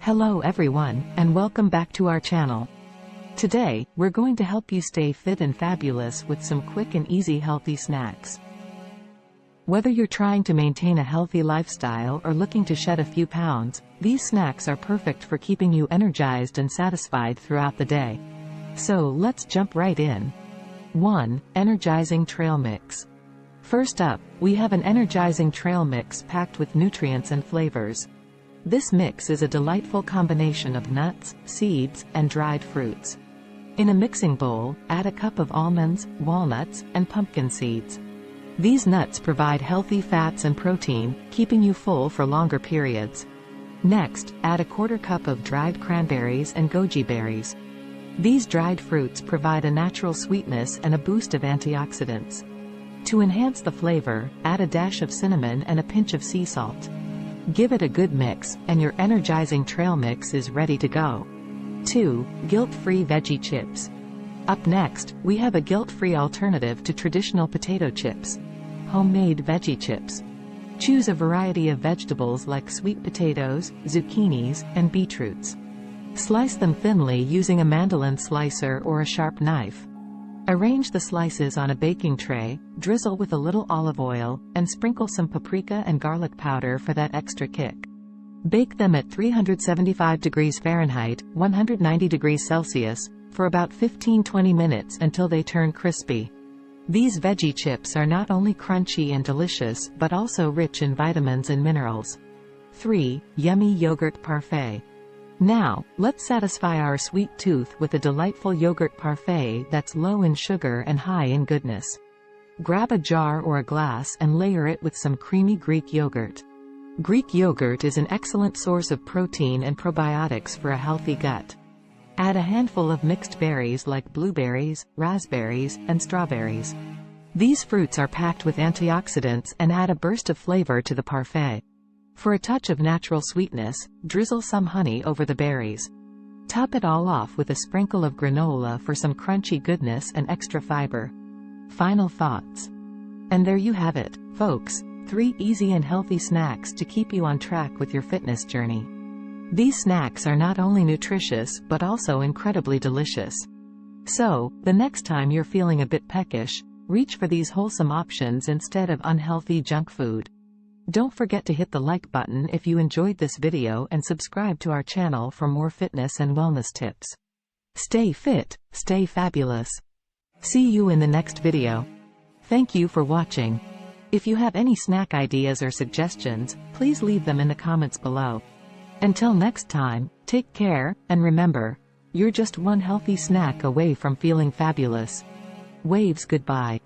Hello everyone, and welcome back to our channel. Today, we're going to help you stay fit and fabulous with some quick and easy healthy snacks. Whether you're trying to maintain a healthy lifestyle or looking to shed a few pounds, these snacks are perfect for keeping you energized and satisfied throughout the day. So let's jump right in. 1. Energizing Trail Mix. First up, we have an energizing trail mix packed with nutrients and flavors. This mix is a delightful combination of nuts, seeds, and dried fruits. In a mixing bowl, add a cup of almonds, walnuts, and pumpkin seeds. These nuts provide healthy fats and protein, keeping you full for longer periods. Next, add a quarter cup of dried cranberries and goji berries. These dried fruits provide a natural sweetness and a boost of antioxidants. To enhance the flavor, add a dash of cinnamon and a pinch of sea salt. Give it a good mix, and your energizing trail mix is ready to go. 2. Guilt-free veggie chips. Up next, we have a guilt-free alternative to traditional potato chips. Homemade veggie chips. Choose a variety of vegetables like sweet potatoes, zucchinis, and beetroots. Slice them thinly using a mandolin slicer or a sharp knife. Arrange the slices on a baking tray, drizzle with a little olive oil, and sprinkle some paprika and garlic powder for that extra kick. Bake them at 375 degrees Fahrenheit, 190 degrees Celsius, for about 15-20 minutes until they turn crispy. These veggie chips are not only crunchy and delicious but also rich in vitamins and minerals. 3. Yummy Yogurt Parfait. Now, let's satisfy our sweet tooth with a delightful yogurt parfait that's low in sugar and high in goodness. Grab a jar or a glass and layer it with some creamy Greek yogurt. Greek yogurt is an excellent source of protein and probiotics for a healthy gut. Add a handful of mixed berries like blueberries, raspberries, and strawberries. These fruits are packed with antioxidants and add a burst of flavor to the parfait. For a touch of natural sweetness, drizzle some honey over the berries. Top it all off with a sprinkle of granola for some crunchy goodness and extra fiber. Final thoughts. And there you have it, folks, 3 easy and healthy snacks to keep you on track with your fitness journey. These snacks are not only nutritious but also incredibly delicious. So, the next time you're feeling a bit peckish, reach for these wholesome options instead of unhealthy junk food. Don't forget to hit the like button if you enjoyed this video and subscribe to our channel for more fitness and wellness tips. Stay fit, stay fabulous. See you in the next video. Thank you for watching. If you have any snack ideas or suggestions, please leave them in the comments below. Until next time, take care, and remember, you're just one healthy snack away from feeling fabulous. Waves goodbye.